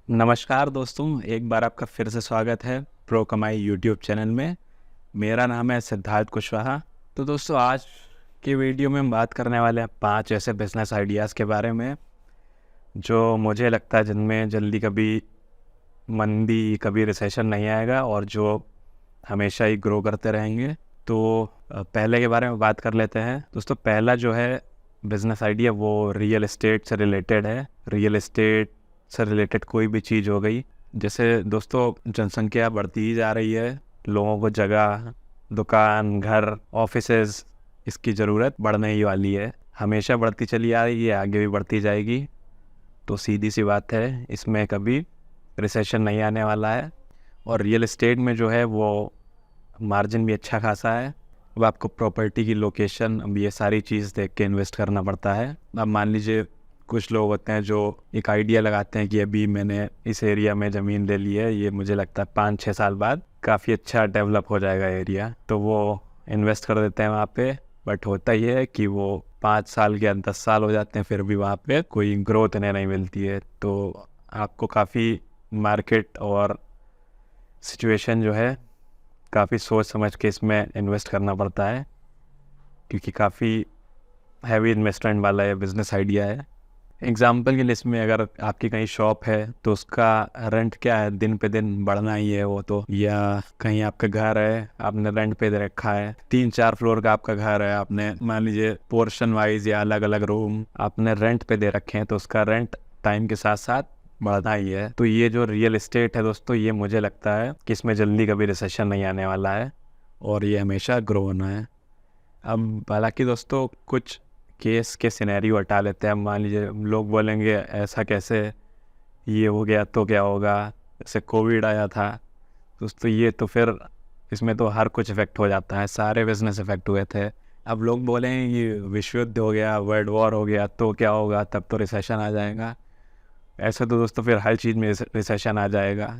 नमस्कार दोस्तों, एक बार आपका फिर से स्वागत है प्रो कमाई यूट्यूब चैनल में। मेरा नाम है सिद्धार्थ कुशवाहा। तो दोस्तों, आज की वीडियो में हम बात करने वाले हैं 5 ऐसे बिजनेस आइडियाज़ के बारे में जो मुझे लगता है जिनमें जल्दी कभी मंदी, कभी रिसेशन नहीं आएगा और जो हमेशा ही ग्रो करते रहेंगे। तो पहले के बारे में बात कर लेते हैं। दोस्तों, पहला जो है बिज़नेस आइडिया वो रियल एस्टेट से रिलेटेड है। रियल एस्टेट से रिलेटेड कोई भी चीज़ हो गई। जैसे दोस्तों, जनसंख्या बढ़ती ही जा रही है, लोगों को जगह, दुकान, घर, ऑफिसेज, इसकी ज़रूरत बढ़ने ही वाली है। हमेशा बढ़ती चली आ रही है, आगे भी बढ़ती जाएगी। तो सीधी सी बात है, इसमें कभी रिसेशन नहीं आने वाला है। और रियल एस्टेट में जो है वो मार्जिन भी अच्छा खासा है। अब आपको प्रॉपर्टी की लोकेशन, अब ये सारी चीज़ देख के इन्वेस्ट करना पड़ता है। अब मान लीजिए कुछ लोग होते हैं जो एक आइडिया लगाते हैं कि अभी मैंने इस एरिया में ज़मीन ले ली है, ये मुझे लगता है 5-6 साल बाद काफ़ी अच्छा डेवलप हो जाएगा एरिया, तो वो इन्वेस्ट कर देते हैं वहाँ पे। बट होता ये है कि वो 5 साल या 10 साल हो जाते हैं, फिर भी वहाँ पे कोई ग्रोथ इन्हें नहीं मिलती है। तो आपको काफ़ी मार्केट और सिचुएशन जो है काफ़ी सोच समझ के इसमें इन्वेस्ट करना पड़ता है, क्योंकि काफ़ी हैवी इन्वेस्टमेंट वाला ये बिज़नेस आइडिया है। एग्जाम्पल के लिए, इसमें अगर आपकी कहीं शॉप है तो उसका रेंट क्या है, दिन पे दिन बढ़ना ही है वो तो। या कहीं आपका घर है, आपने रेंट पे दे रखा है, 3-4 फ्लोर का आपका घर है, आपने मान लीजिए पोर्शन वाइज या अलग अलग रूम आपने रेंट पे दे रखे हैं, तो उसका रेंट टाइम के साथ साथ बढ़ना ही है। तो ये जो रियल एस्टेट है दोस्तों, ये मुझे लगता है कि इसमें जल्दी कभी रिसेशन नहीं आने वाला है और ये हमेशा ग्रो होना है। अब हालांकि दोस्तों, कुछ केस के सिनेरियो हटा लेते हैं। मान लीजिए लोग बोलेंगे ऐसा कैसे, ये हो गया तो क्या होगा, जैसे कोविड आया था दोस्तों, ये तो फिर इसमें तो हर कुछ इफेक्ट हो जाता है, सारे बिजनेस इफेक्ट हुए थे। अब लोग बोलेंगे कि विश्व युद्ध हो गया, वर्ल्ड वॉर हो गया तो क्या होगा, तब तो रिसेशन आ जाएगा। ऐसे तो दोस्तों फिर हर चीज़ में रिसेशन आ जाएगा।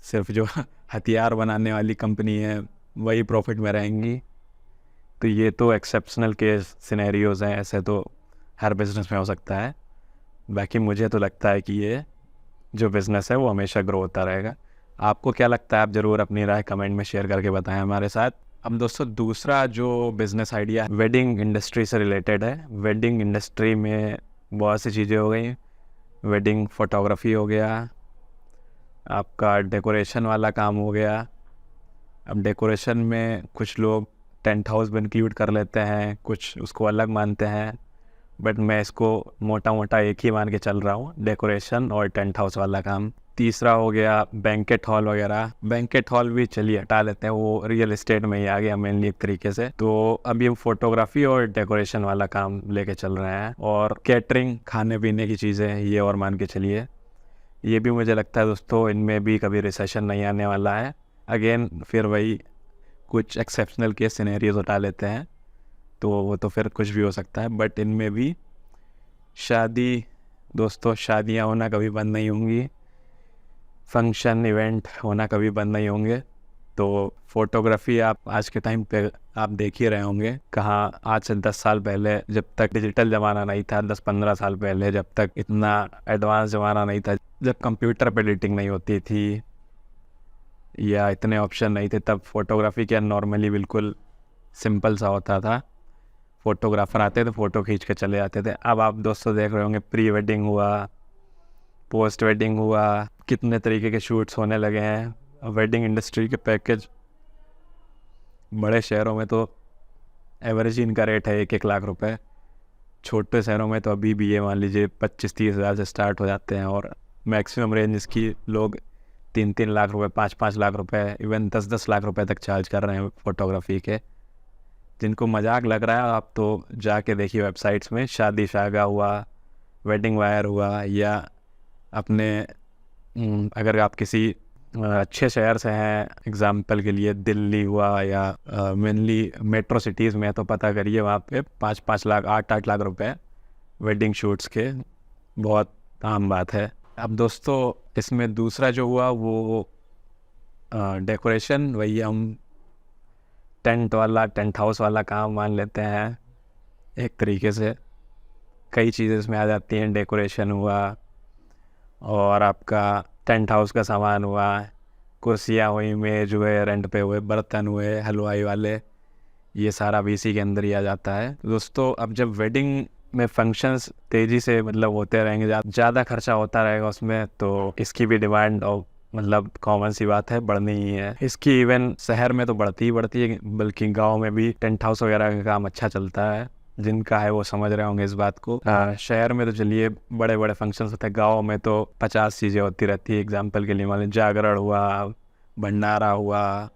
सिर्फ जो हथियार बनाने वाली कंपनी है वही प्रॉफिट में रहेंगी। तो ये तो एक्सेप्शनल केस सिनेरियोज़ हैं, ऐसे तो हर बिज़नेस में हो सकता है। बाकी मुझे तो लगता है कि ये जो बिज़नेस है वो हमेशा ग्रो होता रहेगा। आपको क्या लगता है? आप ज़रूर अपनी राय कमेंट में शेयर करके बताएं हमारे साथ। अब दोस्तों, दूसरा जो बिज़नेस आइडिया वेडिंग इंडस्ट्री से रिलेटेड है। वेडिंग इंडस्ट्री में बहुत सी चीज़ें हो गई। वेडिंग फोटोग्राफी हो गया, आपका डेकोरेशन वाला काम हो गया। अब डेकोरेशन में कुछ लोग टेंट हाउस भी इंक्लूड कर लेते हैं, कुछ उसको अलग मानते हैं, बट मैं इसको मोटा मोटा एक ही मान के चल रहा हूँ, डेकोरेशन और टेंट हाउस वाला काम। तीसरा हो गया बैंकेट हॉल वगैरह। बैंकेट हॉल भी चलिए हटा लेते हैं, वो रियल एस्टेट में ही आ गया मेनली एक तरीके से। तो अभी हम फोटोग्राफी और डेकोरेशन वाला काम लेके चल रहे हैं। और कैटरिंग, खाने पीने की चीज़ें, ये और मान के चलिए। ये भी मुझे लगता है दोस्तों, इनमें भी कभी रिसेशन नहीं आने वाला है। अगेन फिर वही कुछ एक्सेप्शनल केस सिनेरियोज उठा लेते हैं, तो वो तो फिर कुछ भी हो सकता है। बट इनमें भी शादी, दोस्तों शादियां होना कभी बंद नहीं होंगी, फंक्शन इवेंट होना कभी बंद नहीं होंगे। तो फोटोग्राफी आप आज के टाइम पे आप देख ही रहे होंगे, कहाँ आज से 10 साल पहले जब तक डिजिटल ज़माना नहीं था, 10-15 साल पहले जब तक इतना एडवांस ज़माना नहीं था, जब कंप्यूटर पर एडिटिंग नहीं होती थी या इतने ऑप्शन नहीं थे, तब फोटोग्राफी क्या नॉर्मली बिल्कुल सिंपल सा होता था। फोटोग्राफर आते थे, फ़ोटो खींच के चले जाते थे। अब आप दोस्तों देख रहे होंगे, प्री वेडिंग हुआ, पोस्ट वेडिंग हुआ, कितने तरीके के शूट्स होने लगे हैं। वेडिंग इंडस्ट्री के पैकेज बड़े शहरों में तो एवरेज इनका रेट है 1-1 लाख रुपए। छोटे शहरों में तो अभी भी ये मान लीजिए 25-30 हज़ार से स्टार्ट हो जाते हैं, और मैक्सिमम रेंज इसकी लोग 3-3 लाख रुपए, 5-5 लाख रुपए, इवन 10-10 लाख रुपए तक चार्ज कर रहे हैं फोटोग्राफी के। जिनको मजाक लग रहा है, आप तो जाके देखिए वेबसाइट्स में, शादी शागा हुआ, वेडिंग वायर हुआ, या अपने अगर आप किसी अच्छे शहर से हैं, एग्जाम्पल के लिए दिल्ली हुआ, या मेनली मेट्रो सिटीज़ में, तो पता करिए वहाँ पे 5-5 लाख, 8-8 लाख रुपए वेडिंग शूट्स के बहुत आम बात है। अब दोस्तों, इसमें दूसरा जो हुआ वो डेकोरेशन, वही हम टेंट वाला, टेंट हाउस वाला काम मान लेते हैं एक तरीके से। कई चीज़ें इसमें आ जाती हैं, डेकोरेशन हुआ, और आपका टेंट हाउस का सामान हुआ, कुर्सियाँ हुई, मेज हुए, रेंट पे हुए, बर्तन हुए, हलवाई वाले, ये सारा भी इसी के अंदर ही आ जाता है। दोस्तों अब जब वेडिंग में फंक्शंस तेज़ी से मतलब होते रहेंगे, ज़्यादा खर्चा होता रहेगा उसमें, तो इसकी भी डिमांड और मतलब कॉमन सी बात है, बढ़नी ही है। इसकी इवन शहर में तो बढ़ती ही बढ़ती है, बल्कि गांव में भी टेंट हाउस वगैरह का काम अच्छा चलता है। जिनका है वो समझ रहे होंगे इस बात को। शहर में तो चलिए बड़े बड़े फंक्शंस होते हैं, गाँव में तो 50 चीज़ें होती रहती है। एग्जाम्पल के लिए मान लीजिए जागरण हुआ, भंडारा हुआ,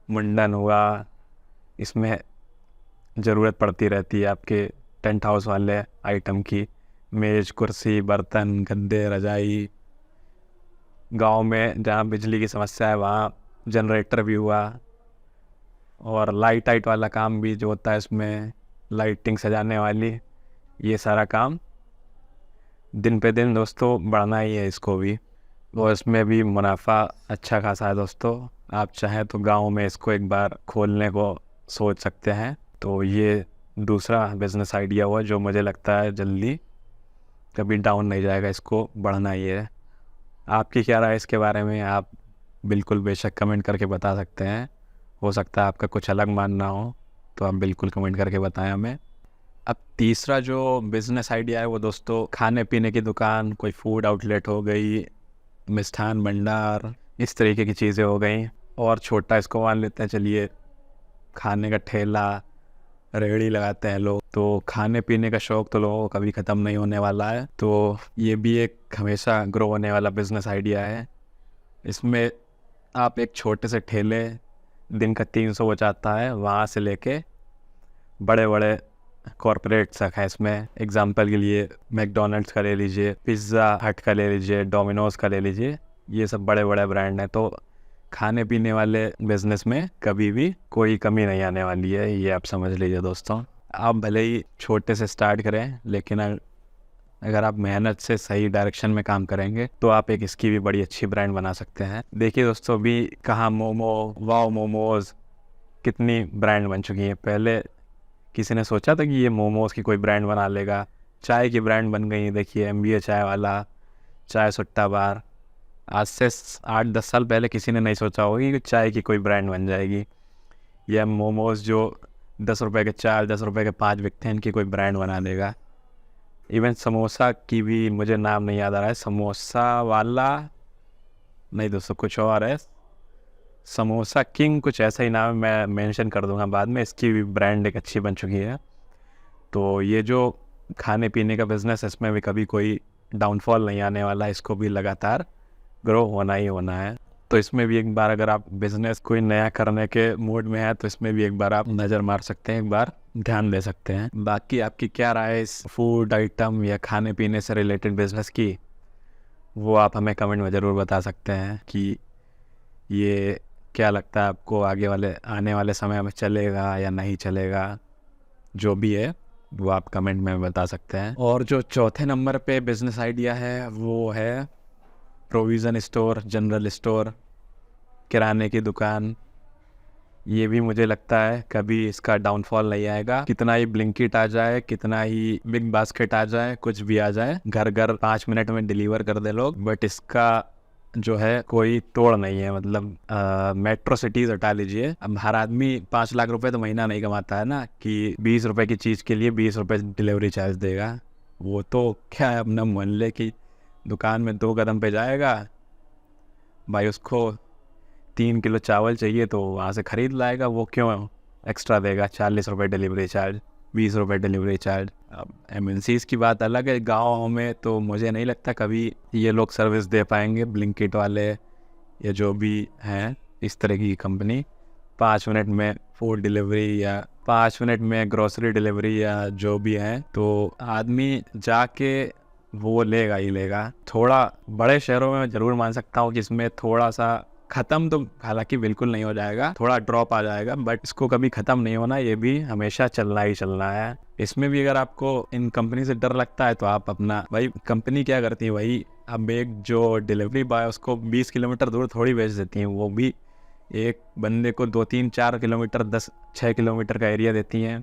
मुंडन हुआ, इसमें ज़रूरत पड़ती रहती है आपके टेंट हाउस वाले आइटम की। मेज़, कुर्सी, बर्तन, गद्दे, रजाई। गांव में जहाँ बिजली की समस्या है वहाँ जनरेटर भी हुआ, और लाइट वाला काम भी जो होता है, इसमें लाइटिंग सजाने वाली, ये सारा काम दिन पे दिन दोस्तों बढ़ना ही है इसको भी, और इसमें भी मुनाफा अच्छा खासा है दोस्तों। आप चाहें तो गांव में इसको एक बार खोलने को सोच सकते हैं। तो ये दूसरा बिजनेस आइडिया हुआ जो मुझे लगता है जल्दी कभी डाउन नहीं जाएगा, इसको बढ़ना ही है। आपकी क्या राय इसके बारे में? आप बिल्कुल बेशक कमेंट करके बता सकते हैं। हो सकता है आपका कुछ अलग मानना हो, तो आप बिल्कुल कमेंट करके बताएं हमें। अब तीसरा जो बिज़नेस आइडिया है वो दोस्तों खाने पीने की दुकान, कोई फूड आउटलेट हो गई, मिष्ठान भंडार, इस तरीके की चीज़ें हो गई। और छोटा इसको मान लेते हैं, चलिए खाने का ठेला, रेहड़ी लगाते हैं लोग। तो खाने पीने का शौक़ तो लोगों को कभी ख़त्म नहीं होने वाला है, तो ये भी एक हमेशा ग्रो होने वाला बिज़नेस आइडिया है। इसमें आप एक छोटे से ठेले, दिन का 300 बचाता है, वहाँ से लेके बड़े बड़े कॉरपोरेट्स है इसमें। एग्जांपल के लिए मैकडोनल्ड्स का ले लीजिए, पिज़्ज़ा हट का ले लीजिए, डोमिनोज़ का ले लीजिए, ये सब बड़े बड़े ब्रांड हैं। तो खाने पीने वाले बिज़नेस में कभी भी कोई कमी नहीं आने वाली है, ये आप समझ लीजिए दोस्तों। आप भले ही छोटे से स्टार्ट करें, लेकिन अगर आप मेहनत से सही डायरेक्शन में काम करेंगे तो आप एक इसकी भी बड़ी अच्छी ब्रांड बना सकते हैं। देखिए दोस्तों, अभी कहाँ मोमो, वाओ मोमोज़, कितनी ब्रांड बन चुकी हैं। पहले किसी ने सोचा था कि ये मोमोज़ की कोई ब्रांड बना लेगा? चाय की ब्रांड बन गई। देखिए MBA चाय वाला, चाय सुट्टा बार। आज से 8-10 साल पहले किसी ने नहीं सोचा होगा कि चाय की कोई ब्रांड बन जाएगी। या मोमोज़ जो 10 रुपये के 4, 10 रुपये के 5 बिकते हैं, इनकी कोई ब्रांड बना देगा। इवन समोसा की भी मुझे नाम नहीं याद आ रहा है, समोसा वाला नहीं दोस्तों, कुछ और है, समोसा किंग कुछ ऐसा ही नाम है, मैं मेंशन कर दूंगा बाद में। इसकी भी ब्रांड एक अच्छी बन चुकी है। तो ये जो खाने पीने का बिज़नेस है, इसमें भी कभी कोई डाउनफॉल नहीं आने वाला है, इसको भी लगातार ग्रो होना ही होना है। तो इसमें भी एक बार अगर आप बिज़नेस कोई नया करने के मूड में है तो इसमें भी एक बार आप नज़र मार सकते हैं, एक बार ध्यान दे सकते हैं। बाकी आपकी क्या राय है इस फूड आइटम या खाने पीने से रिलेटेड बिज़नेस की, वो आप हमें कमेंट में ज़रूर बता सकते हैं कि ये क्या लगता है आपको, आने वाले समय में चलेगा या नहीं चलेगा। जो भी है वो आप कमेंट में बता सकते हैं। और जो चौथे नंबर पे बिज़नेस आइडिया है वो है प्रोविज़न स्टोर, जनरल स्टोर, किराने की दुकान। ये भी मुझे लगता है कभी इसका डाउनफॉल नहीं आएगा। कितना ही ब्लिंकिट आ जाए, कितना ही बिग बास्केट आ जाए, कुछ भी आ जाए, घर घर 5 मिनट में डिलीवर कर दे लोग, बट इसका जो है कोई तोड़ नहीं है। मतलब मेट्रो सिटीज़ हटा लीजिए, अब हर आदमी 5 लाख रुपए तो महीना नहीं कमाता है ना कि 20 रुपए की चीज़ के लिए 20 रुपए डिलीवरी चार्ज देगा। वो तो क्या है, अपना मोहल्ले की दुकान में 2 कदम पे जाएगा भाई, उसको 3 किलो चावल चाहिए तो वहाँ से ख़रीद लाएगा। वो क्यों एक्स्ट्रा देगा 40 रुपये डिलीवरी चार्ज, 20 रुपये डिलीवरी चार्ज। अब MNCs की बात अलग है, गाँव में तो मुझे नहीं लगता कभी ये लोग सर्विस दे पाएंगे। ब्लिंकिट वाले या जो भी हैं इस तरह की कंपनी 5 मिनट में फूड डिलीवरी या 5 मिनट में ग्रोसरी डिलीवरी या जो भी है, तो आदमी जाके वो लेगा ही लेगा। थोड़ा बड़े शहरों में ज़रूर मान सकता हूँ कि इसमें थोड़ा सा ख़त्म तो हालांकि बिल्कुल नहीं हो जाएगा, थोड़ा ड्रॉप आ जाएगा, बट इसको कभी ख़त्म नहीं होना, ये भी हमेशा चलना ही चलना है। इसमें भी अगर आपको इन कंपनी से डर लगता है तो आप अपना, भाई कंपनी क्या करती है, वही अब एक जो डिलीवरी बॉय उसको 20 किलोमीटर दूर थोड़ी भेज देती हैं, वो भी एक बंदे को 2-3-4 किलोमीटर 10-6 किलोमीटर का एरिया देती हैं।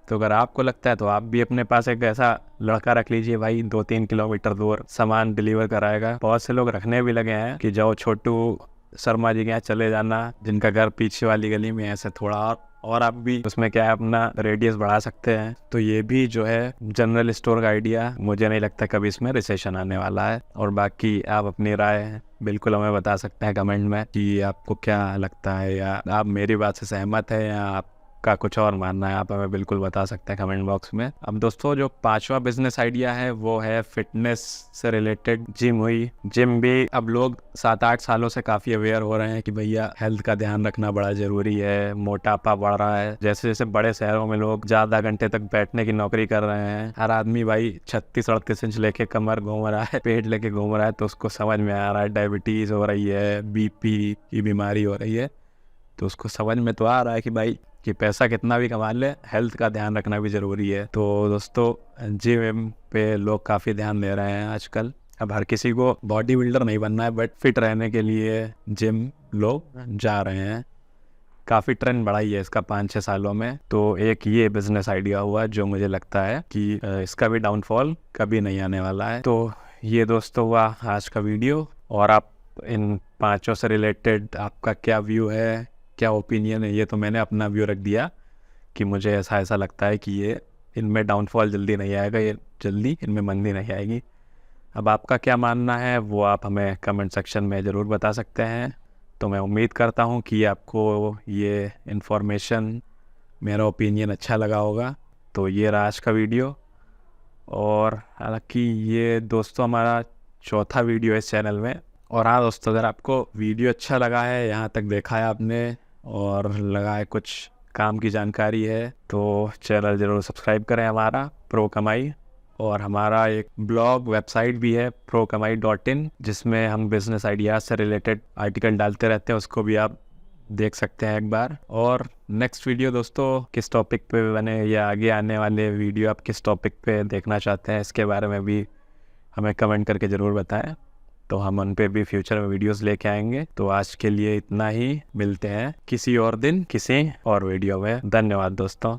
तो अगर आपको लगता है तो आप भी अपने पास एक ऐसा लड़का रख लीजिए भाई, 2-3 किलोमीटर दूर सामान डिलीवर कराएगा। बहुत से लोग रखने भी लगे हैं कि जाओ छोटू शर्मा जी के यहाँ चले जाना, जिनका घर पीछे वाली गली में, ऐसे थोड़ा और आप भी उसमें क्या है अपना रेडियस बढ़ा सकते हैं। तो ये भी जो है जनरल स्टोर का आइडिया, मुझे नहीं लगता कभी इसमें रिसेशन आने वाला है। और बाकी आप अपनी राय बिल्कुल हमें बता सकते हैं कमेंट में कि आपको क्या लगता है, या आप मेरी बात से सहमत है या आपका कुछ और मानना है, आप हमें बिल्कुल बता सकते हैं कमेंट बॉक्स में। अब दोस्तों जो 5वां बिजनेस आइडिया है वो है फिटनेस से रिलेटेड जिम हुई। जिम भी अब लोग 7-8 सालों से काफ़ी अवेयर हो रहे हैं कि भैया हेल्थ का ध्यान रखना बड़ा ज़रूरी है, मोटापा बढ़ रहा है। जैसे जैसे बड़े शहरों में लोग ज़्यादा घंटे तक बैठने की नौकरी कर रहे हैं, हर आदमी भाई 36-38 इंच लेके कमर घूम रहा है, पेट लेके घूम रहा है, तो उसको समझ में आ रहा है डायबिटीज़ हो रही है, बीपी की बीमारी हो रही है। तो उसको समझ में तो आ रहा है कि भाई कि पैसा कितना भी कमा ले, हेल्थ का ध्यान रखना भी ज़रूरी है। तो दोस्तों जिम पे लोग काफ़ी ध्यान दे रहे हैं आजकल। अब हर किसी को बॉडी बिल्डर नहीं बनना है, बट फिट रहने के लिए जिम लोग जा रहे हैं। काफ़ी ट्रेंड बढ़ा ही है इसका 5-6 सालों में। तो एक ये बिजनेस आइडिया हुआ जो मुझे लगता है कि इसका भी डाउनफॉल कभी नहीं आने वाला है। तो ये दोस्तों हुआ आज का वीडियो। और आप इन 5 से रिलेटेड आपका क्या व्यू है, क्या ओपिनियन है, ये तो मैंने अपना व्यू रख दिया कि मुझे ऐसा लगता है कि ये इनमें डाउनफॉल जल्दी नहीं आएगा, ये जल्दी इनमें मंदी नहीं आएगी। अब आपका क्या मानना है वो आप हमें कमेंट सेक्शन में ज़रूर बता सकते हैं। तो मैं उम्मीद करता हूँ कि आपको ये इन्फॉर्मेशन, मेरा ओपिनियन अच्छा लगा होगा। तो ये रहा आज का वीडियो। और हालांकि ये दोस्तों हमारा 4था वीडियो है इस चैनल में। और हाँ दोस्तों, अगर आपको वीडियो अच्छा लगा है, यहाँ तक देखा है आपने और लगा है कुछ काम की जानकारी है, तो चैनल ज़रूर सब्सक्राइब करें हमारा प्रो कमाई। और हमारा एक ब्लॉग वेबसाइट भी है prokamai.in, जिसमें हम बिज़नेस आइडियाज़ से रिलेटेड आर्टिकल डालते रहते हैं, उसको भी आप देख सकते हैं एक बार। और नेक्स्ट वीडियो दोस्तों किस टॉपिक पे बने, या आगे आने वाले वीडियो आप किस टॉपिक पे देखना चाहते हैं, इसके बारे में भी हमें कमेंट करके ज़रूर बताएं। तो हम उन पे भी फ्यूचर में वीडियोस लेके आएंगे। तो आज के लिए इतना ही, मिलते हैं किसी और दिन किसी और वीडियो में। धन्यवाद दोस्तों।